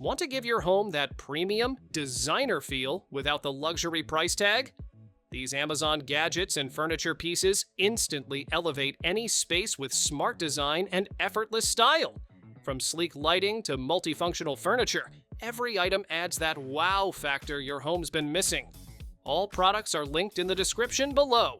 Want to give your home that premium, designer feel without the luxury price tag? These Amazon gadgets and furniture pieces instantly elevate any space with smart design and effortless style. From sleek lighting to multifunctional furniture, every item adds that wow factor your home's been missing. All products are linked in the description below.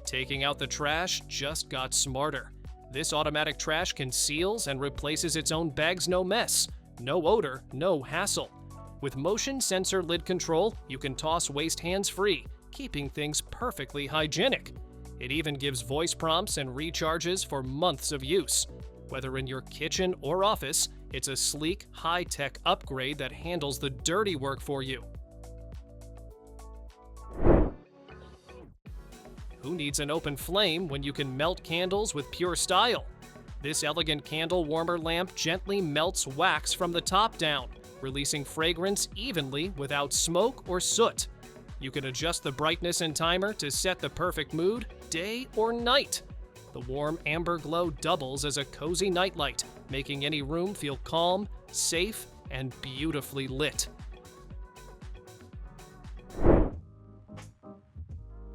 Taking out the trash just got smarter. This automatic trash conceals and replaces its own bags, no mess. No odor, no hassle. With motion sensor lid control, you can toss waste hands-free, keeping things perfectly hygienic. It even gives voice prompts and recharges for months of use. Whether in your kitchen or office, it's a sleek, high-tech upgrade that handles the dirty work for you. Who needs an open flame when you can melt candles with pure style? This elegant candle warmer lamp gently melts wax from the top down, releasing fragrance evenly without smoke or soot. You can adjust the brightness and timer to set the perfect mood, day or night. The warm amber glow doubles as a cozy nightlight, making any room feel calm, safe, and beautifully lit.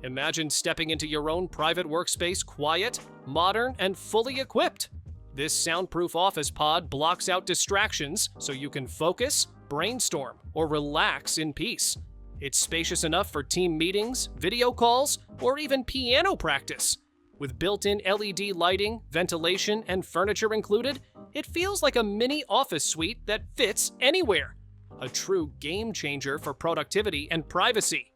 Imagine stepping into your own private workspace quiet, modern, and fully equipped. This soundproof office pod blocks out distractions so you can focus, brainstorm, or relax in peace. It's spacious enough for team meetings, video calls, or even piano practice. With built-in LED lighting, ventilation, and furniture included, it feels like a mini office suite that fits anywhere. A true game changer for productivity and privacy.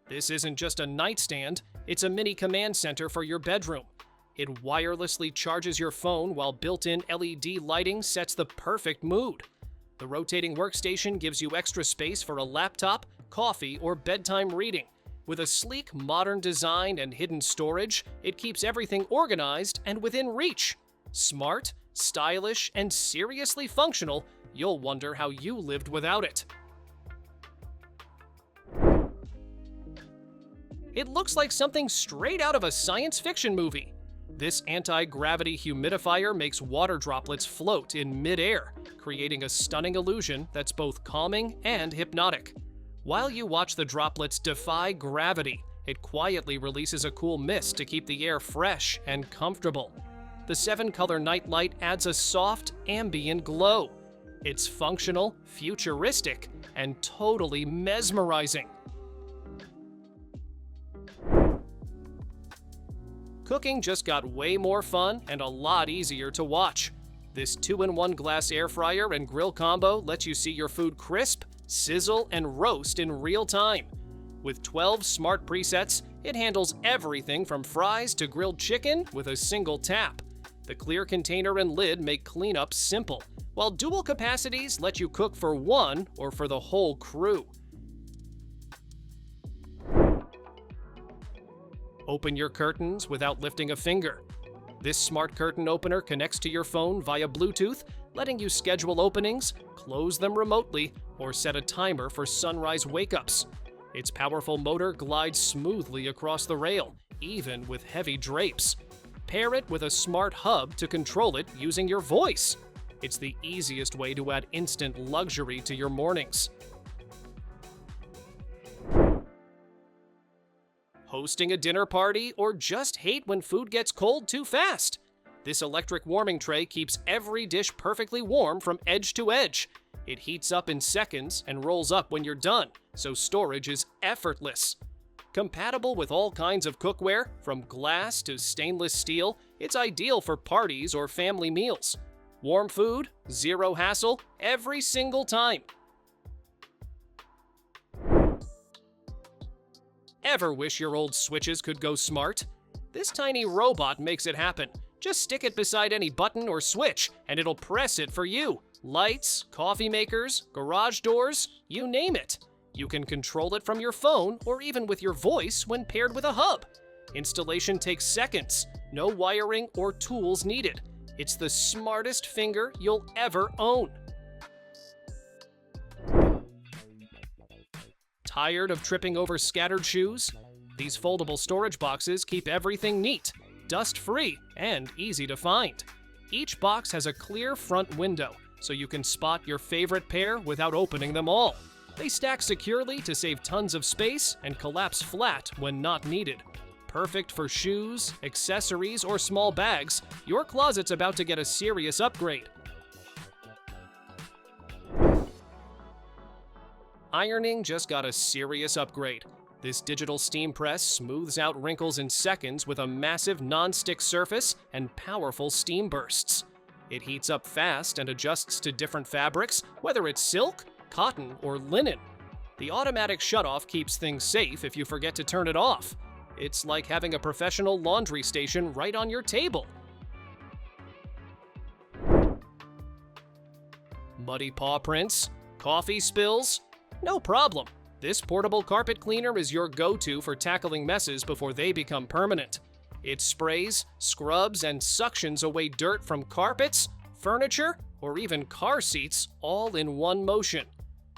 This isn't just a nightstand, it's a mini command center for your bedroom. It wirelessly charges your phone while built-in LED lighting sets the perfect mood. The rotating workstation gives you extra space for a laptop, coffee, or bedtime reading. With a sleek, modern design and hidden storage, it keeps everything organized and within reach. Smart, stylish, and seriously functional, you'll wonder how you lived without it. It looks like something straight out of a science fiction movie. This anti-gravity humidifier makes water droplets float in mid-air, creating a stunning illusion that's both calming and hypnotic. While you watch the droplets defy gravity, it quietly releases a cool mist to keep the air fresh and comfortable. The 7-color night light adds a soft, ambient glow. It's functional, futuristic, and totally mesmerizing. Cooking just got way more fun and a lot easier to watch. This 2-in-1 glass air fryer and grill combo lets you see your food crisp, sizzle, and roast in real time. With 12 smart presets, it handles everything from fries to grilled chicken with a single tap. The clear container and lid make cleanup simple, while dual capacities let you cook for one or for the whole crew. Open your curtains without lifting a finger. This smart curtain opener connects to your phone via Bluetooth, letting you schedule openings, close them remotely, or set a timer for sunrise wake-ups. Its powerful motor glides smoothly across the rail, even with heavy drapes. Pair it with a smart hub to control it using your voice. It's the easiest way to add instant luxury to your mornings. Hosting a dinner party, or just hate when food gets cold too fast? This electric warming tray keeps every dish perfectly warm from edge to edge. It heats up in seconds and rolls up when you're done, so storage is effortless. Compatible with all kinds of cookware, from glass to stainless steel, it's ideal for parties or family meals. Warm food, zero hassle, every single time. Ever wish your old switches could go smart? This tiny robot makes it happen. Just stick it beside any button or switch, and it'll press it for you. Lights, coffee makers, garage doors, you name it. You can control it from your phone or even with your voice when paired with a hub. Installation takes seconds, no wiring or tools needed. It's the smartest finger you'll ever own. Tired of tripping over scattered shoes? These foldable storage boxes keep everything neat, dust-free, and easy to find. Each box has a clear front window, so you can spot your favorite pair without opening them all. They stack securely to save tons of space and collapse flat when not needed. Perfect for shoes, accessories, or small bags, your closet's about to get a serious upgrade. Ironing just got a serious upgrade. This digital steam press smooths out wrinkles in seconds with a massive non-stick surface and powerful steam bursts. It heats up fast and adjusts to different fabrics, whether it's silk, cotton, or linen. The automatic shutoff keeps things safe if you forget to turn it off. It's like having a professional laundry station right on your table. Muddy paw prints? Coffee spills? No problem. This portable carpet cleaner is your go-to for tackling messes before they become permanent. It sprays, scrubs, and suctions away dirt from carpets, furniture, or even car seats all in one motion.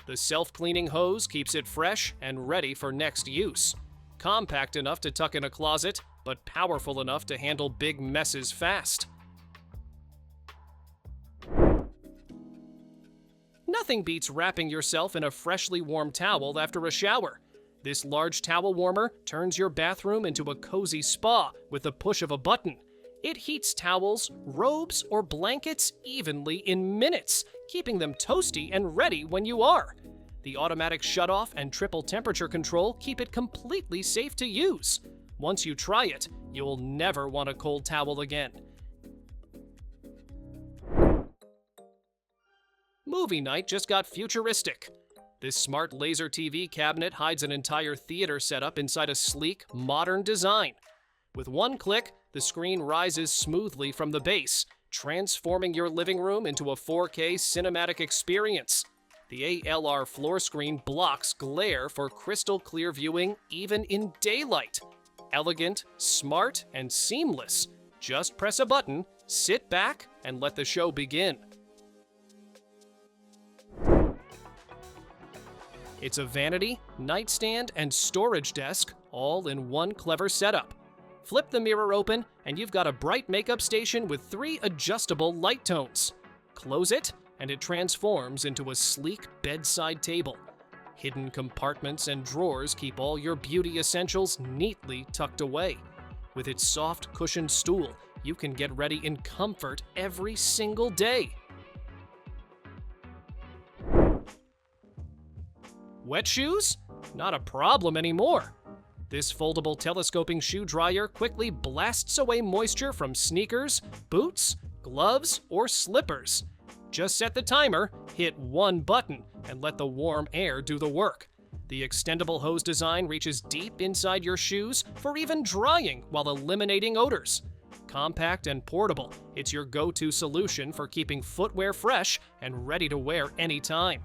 The self-cleaning hose keeps it fresh and ready for next use. Compact enough to tuck in a closet, but powerful enough to handle big messes fast. Nothing beats wrapping yourself in a freshly warm towel after a shower. This large towel warmer turns your bathroom into a cozy spa with the push of a button. It heats towels, robes, or blankets evenly in minutes, keeping them toasty and ready when you are. The automatic shutoff and triple temperature control keep it completely safe to use. Once you try it, you'll never want a cold towel again. Movie night just got futuristic. This smart laser TV cabinet hides an entire theater setup inside a sleek, modern design. With one click, the screen rises smoothly from the base, transforming your living room into a 4K cinematic experience. The ALR floor screen blocks glare for crystal clear viewing even in daylight. Elegant, smart, and seamless. Just press a button, sit back, and let the show begin. It's a vanity, nightstand, and storage desk all in one clever setup. Flip the mirror open, and you've got a bright makeup station with 3 adjustable light tones. Close it, and it transforms into a sleek bedside table. Hidden compartments and drawers keep all your beauty essentials neatly tucked away. With its soft cushioned stool, you can get ready in comfort every single day. Wet shoes? Not a problem anymore. This foldable telescoping shoe dryer quickly blasts away moisture from sneakers, boots, gloves, or slippers. Just set the timer, hit one button, and let the warm air do the work. The extendable hose design reaches deep inside your shoes for even drying while eliminating odors. Compact and portable, it's your go-to solution for keeping footwear fresh and ready to wear anytime.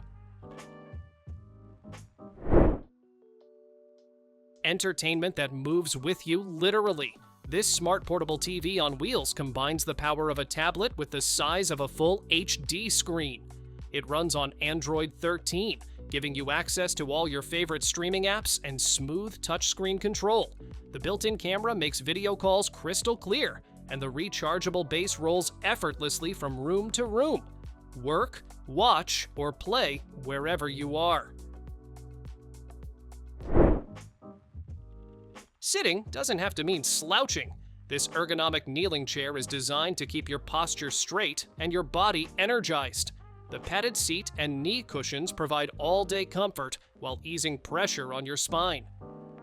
Entertainment that moves with you literally. This smart portable TV on wheels combines the power of a tablet with the size of a full HD screen. It runs on Android 13, giving you access to all your favorite streaming apps and smooth touchscreen control. The built-in camera makes video calls crystal clear, and the rechargeable base rolls effortlessly from room to room. Work, watch, or play wherever you are. Sitting doesn't have to mean slouching. This ergonomic kneeling chair is designed to keep your posture straight and your body energized. The padded seat and knee cushions provide all-day comfort while easing pressure on your spine.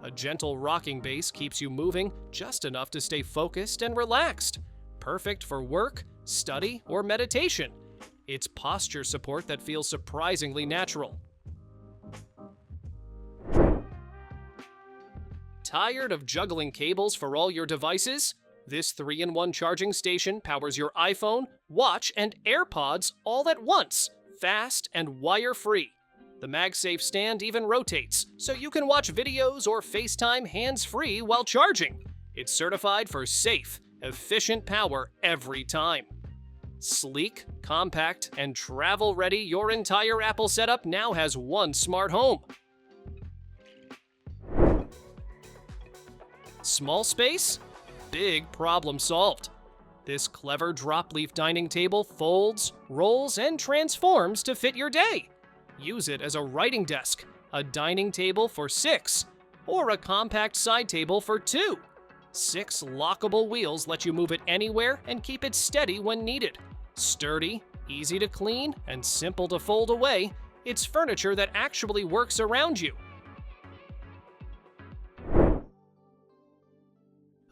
A gentle rocking base keeps you moving just enough to stay focused and relaxed. Perfect for work, study, or meditation. It's posture support that feels surprisingly natural. Tired of juggling cables for all your devices? This 3-in-1 charging station powers your iPhone, watch, and AirPods all at once, fast and wire-free. The MagSafe stand even rotates, so you can watch videos or FaceTime hands-free while charging. It's certified for safe, efficient power every time. Sleek, compact, and travel-ready, your entire Apple setup now has one smart home. Small space? Big problem solved. This clever drop-leaf dining table folds, rolls, and transforms to fit your day. Use it as a writing desk, a dining table for 6, or a compact side table for 2. 6 lockable wheels let you move it anywhere and keep it steady when needed. Sturdy, easy to clean, and simple to fold away, it's furniture that actually works around you.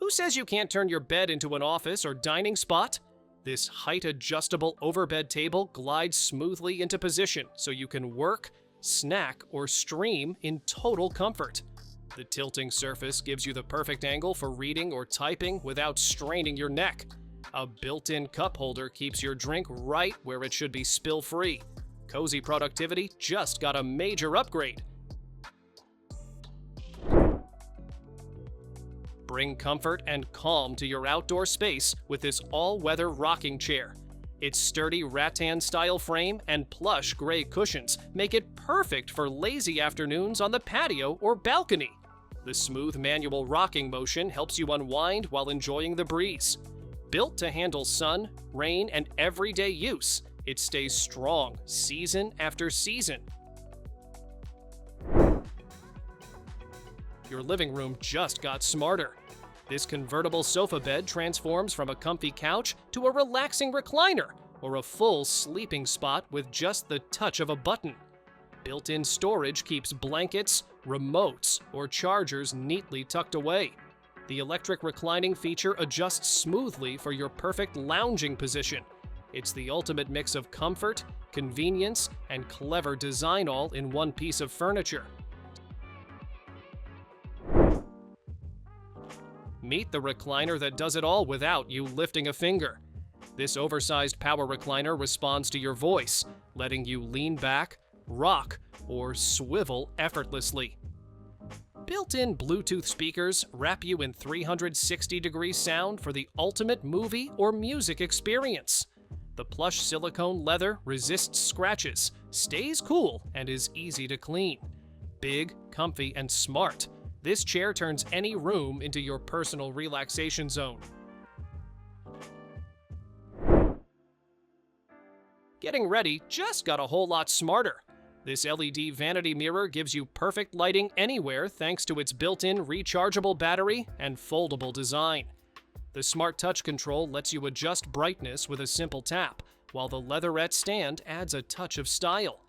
Who says you can't turn your bed into an office or dining spot? This height-adjustable overbed table glides smoothly into position so you can work, snack, or stream in total comfort. The tilting surface gives you the perfect angle for reading or typing without straining your neck. A built-in cup holder keeps your drink right where it should be spill-free. Cozy productivity just got a major upgrade. Bring comfort and calm to your outdoor space with this all-weather rocking chair. Its sturdy rattan-style frame and plush gray cushions make it perfect for lazy afternoons on the patio or balcony. The smooth manual rocking motion helps you unwind while enjoying the breeze. Built to handle sun, rain, and everyday use, it stays strong season after season. Your living room just got smarter. This convertible sofa bed transforms from a comfy couch to a relaxing recliner or a full sleeping spot with just the touch of a button. Built-in storage keeps blankets, remotes, or chargers neatly tucked away. The electric reclining feature adjusts smoothly for your perfect lounging position. It's the ultimate mix of comfort, convenience, and clever design all in one piece of furniture. Meet the recliner that does it all without you lifting a finger. This oversized power recliner responds to your voice, letting you lean back, rock, or swivel effortlessly. Built-in Bluetooth speakers wrap you in 360-degree sound for the ultimate movie or music experience. The plush silicone leather resists scratches, stays cool, and is easy to clean. Big, comfy, and smart, this chair turns any room into your personal relaxation zone. Getting ready just got a whole lot smarter. This LED vanity mirror gives you perfect lighting anywhere thanks to its built-in rechargeable battery and foldable design. The smart touch control lets you adjust brightness with a simple tap, while the leatherette stand adds a touch of style.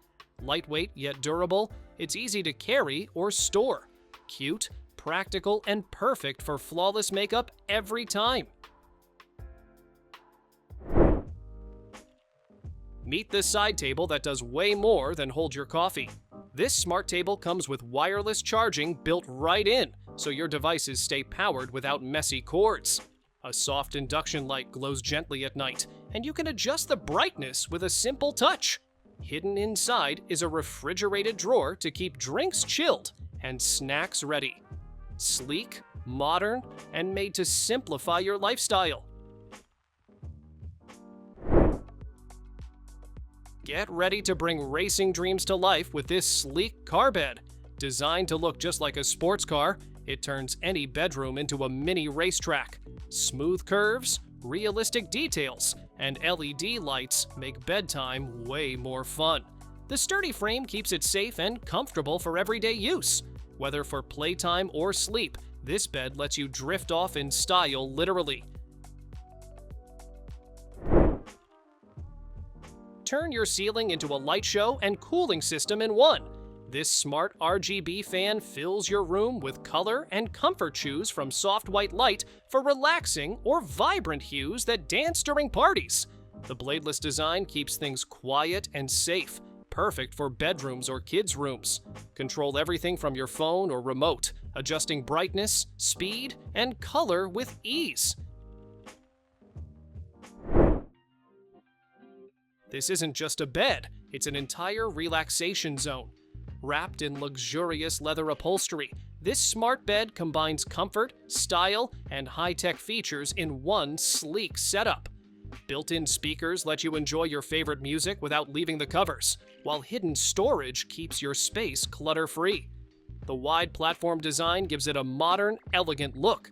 Lightweight yet durable, it's easy to carry or store. Cute, practical, and perfect for flawless makeup every time. Meet the side table that does way more than hold your coffee. This smart table comes with wireless charging built right in, so your devices stay powered without messy cords. A soft induction light glows gently at night, and you can adjust the brightness with a simple touch. Hidden inside is a refrigerated drawer to keep drinks chilled and snacks ready. Sleek, modern, and made to simplify your lifestyle. Get ready to bring racing dreams to life with this sleek car bed. Designed to look just like a sports car, it turns any bedroom into a mini racetrack. Smooth curves, realistic details, and LED lights make bedtime way more fun. The sturdy frame keeps it safe and comfortable for everyday use. Whether for playtime or sleep, this bed lets you drift off in style literally. Turn your ceiling into a light show and cooling system in one. This smart RGB fan fills your room with color and comfort choose from soft white light for relaxing or vibrant hues that dance during parties. The bladeless design keeps things quiet and safe, perfect for bedrooms or kids' rooms. Control everything from your phone or remote, adjusting brightness, speed, and color with ease. This isn't just a bed, it's an entire relaxation zone. Wrapped in luxurious leather upholstery, this smart bed combines comfort, style, and high-tech features in one sleek setup. Built-in speakers let you enjoy your favorite music without leaving the covers, while hidden storage keeps your space clutter-free. The wide platform design gives it a modern, elegant look.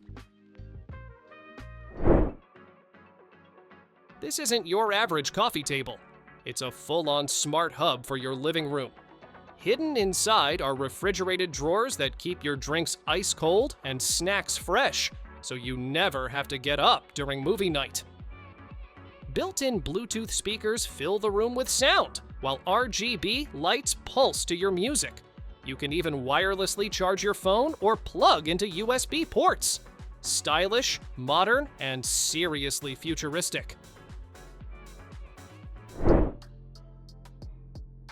This isn't your average coffee table. It's a full-on smart hub for your living room. Hidden inside are refrigerated drawers that keep your drinks ice cold and snacks fresh, so you never have to get up during movie night. Built-in Bluetooth speakers fill the room with sound, while RGB lights pulse to your music. You can even wirelessly charge your phone or plug into USB ports. Stylish, modern, and seriously futuristic.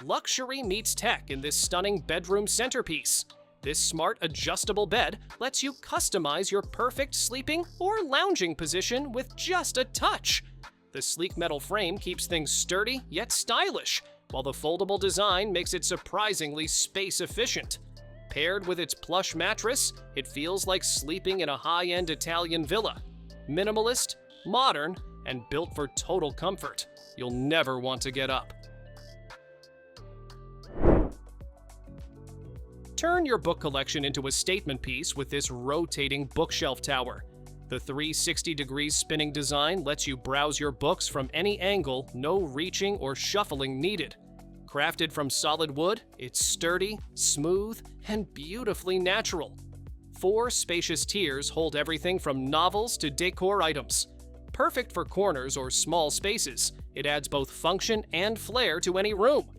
Luxury meets tech in this stunning bedroom centerpiece. This smart adjustable bed lets you customize your perfect sleeping or lounging position with just a touch. The sleek metal frame keeps things sturdy yet stylish, while the foldable design makes it surprisingly space-efficient. Paired with its plush mattress, it feels like sleeping in a high-end Italian villa. Minimalist, modern, and built for total comfort. You'll never want to get up. Turn your book collection into a statement piece with this rotating bookshelf tower. The 360-degree spinning design lets you browse your books from any angle, no reaching or shuffling needed. Crafted from solid wood, it's sturdy, smooth, and beautifully natural. 4 spacious tiers hold everything from novels to decor items. Perfect for corners or small spaces, it adds both function and flair to any room.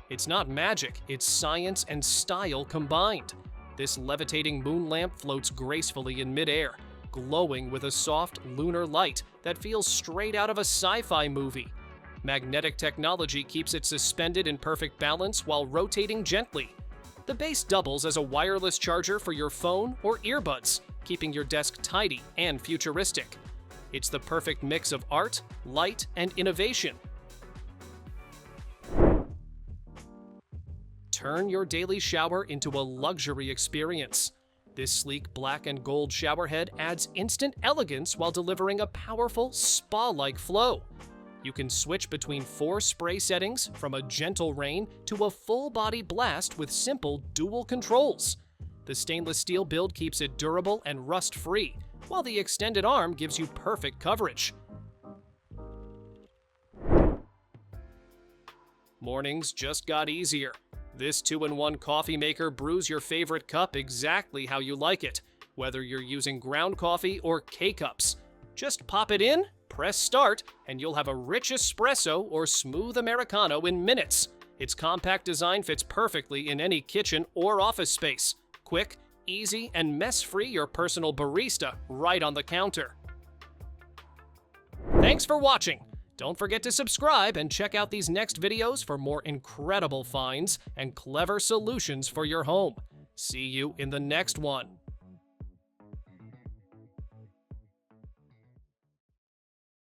It's not magic, it's science and style combined. This levitating moon lamp floats gracefully in midair, glowing with a soft lunar light that feels straight out of a sci-fi movie. Magnetic technology keeps it suspended in perfect balance while rotating gently. The base doubles as a wireless charger for your phone or earbuds, keeping your desk tidy and futuristic. It's the perfect mix of art, light, and innovation. Turn your daily shower into a luxury experience. This sleek black and gold shower head adds instant elegance while delivering a powerful, spa-like flow. You can switch between 4 spray settings, from a gentle rain to a full-body blast with simple dual controls. The stainless steel build keeps it durable and rust-free, while the extended arm gives you perfect coverage. Mornings just got easier. This 2-in-1 coffee maker brews your favorite cup exactly how you like it, whether you're using ground coffee or K-cups. Just pop it in, press start, and you'll have a rich espresso or smooth Americano in minutes. Its compact design fits perfectly in any kitchen or office space. Quick, easy, and mess-free your personal barista right on the counter. Thanks for watching! Don't forget to subscribe and check out these next videos for more incredible finds and clever solutions for your home. See you in the next one.